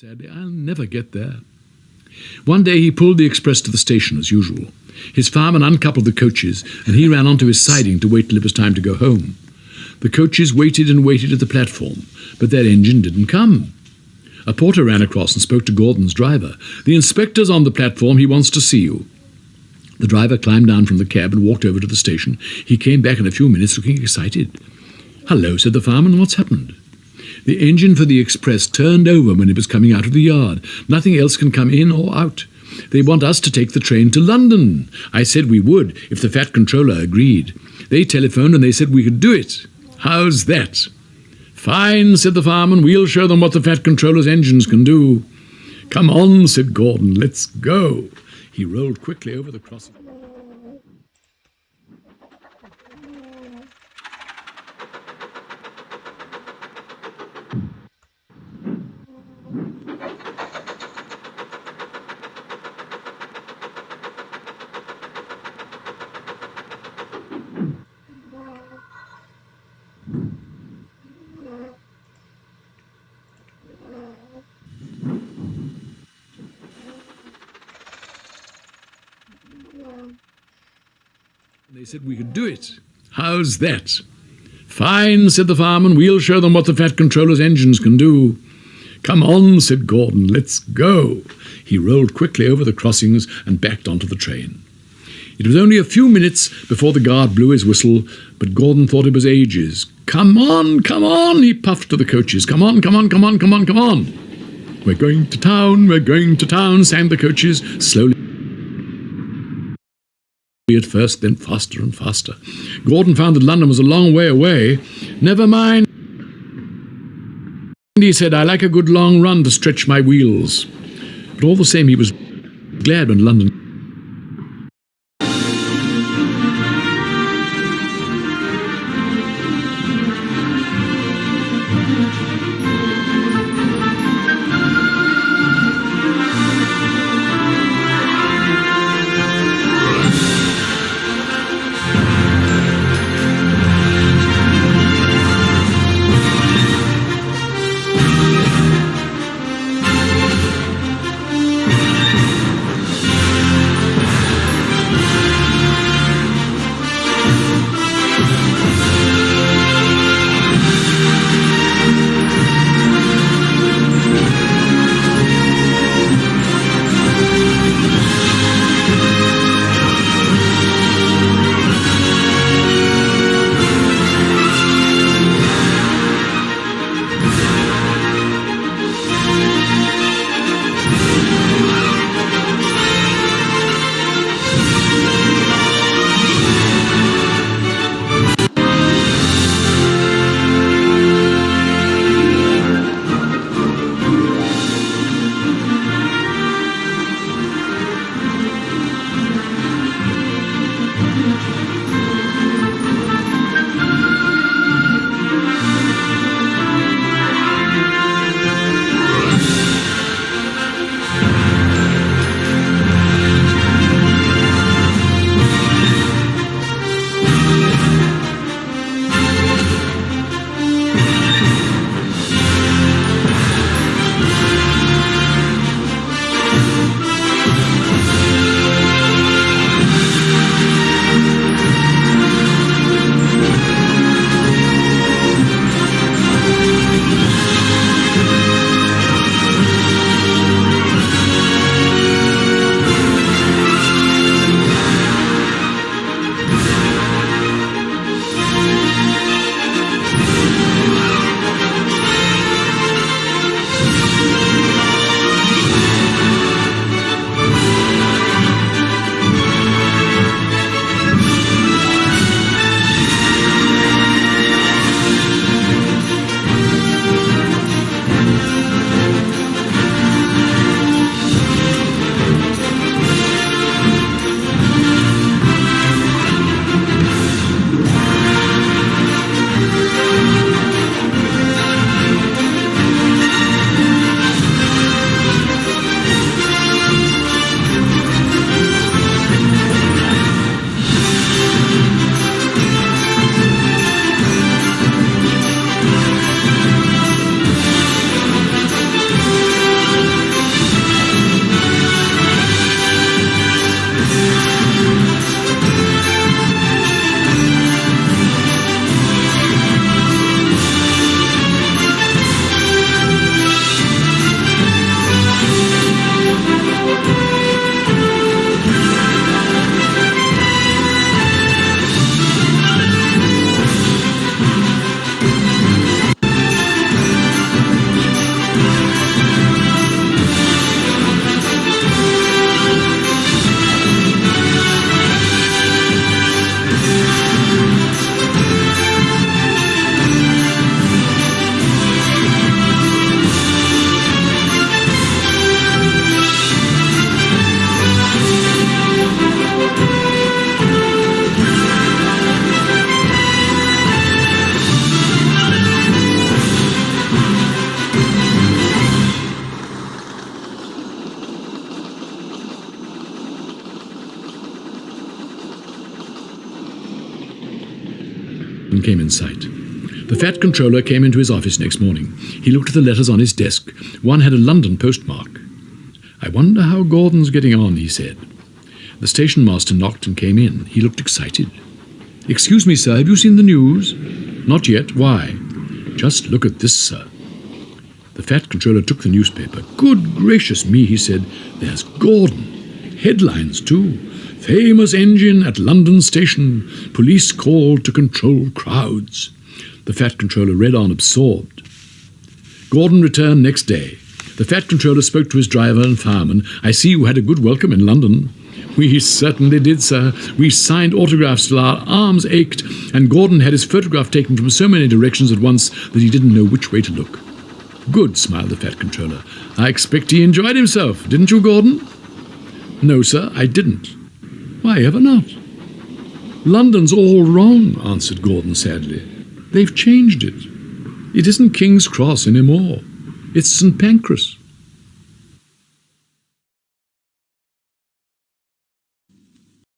Sadly, I'll never get there. One day he pulled the express to the station as usual. His fireman uncoupled the coaches, and he ran onto his siding to wait till it was time to go home. The coaches waited and waited at the platform, but their engine didn't come. A porter ran across and spoke to Gordon's driver. "The inspector's on the platform. He wants to see you." The driver climbed down from the cab and walked over to the station. He came back in a few minutes looking excited. "Hello," said the fireman. "What's happened?" "The engine for the express turned over when it was coming out of the yard. Nothing else can come in or out. They want us to take the train to London. I said we would, if the fat controller agreed. They telephoned and they said we could do it. How's that?" "Fine," said the fireman. "We'll show them what the fat controller's engines can do." "Come on," said Gordon. "Let's go." He rolled quickly over the crossing. They said we could do it. How's that? "Fine," said the fireman. "We'll show them what the fat controller's engines can do." "Come on," said Gordon. "Let's go." He rolled quickly over the crossings and backed onto the train. It was only a few minutes before the guard blew his whistle, but Gordon thought it was ages. "Come on," he puffed to the coaches. "Come on, come on, come on, come on, come on." We're going to town," sang the coaches, slowly at first, then faster and faster. Gordon found that London was a long way away. "Never mind," he said. "I like a good long run to stretch my wheels." But all the same, he was glad when London Gordon came in sight. The fat controller came into his office next morning. He looked at the letters on his desk. One had a London postmark. "I wonder how Gordon's getting on," he said. The station master knocked and came in. He looked excited. "Excuse me, sir, have you seen the news?" "Not yet. Why?" "Just look at this, sir." The fat controller took the newspaper. "Good gracious me," he said. "There's Gordon. Headlines, too. Famous engine at London station. Police called to control crowds." The fat controller read on, absorbed. Gordon returned next day. The fat controller spoke to his driver and fireman. "I see you had a good welcome in London." "We certainly did, sir. We signed autographs till our arms ached, and Gordon had his photograph taken from so many directions at once that he didn't know which way to look." "Good," smiled the fat controller. "I expect he enjoyed himself, didn't you, Gordon?" "No, sir, I didn't." "Why ever not?" "London's all wrong," answered Gordon sadly. "They've changed it. It isn't King's Cross anymore. It's St. Pancras."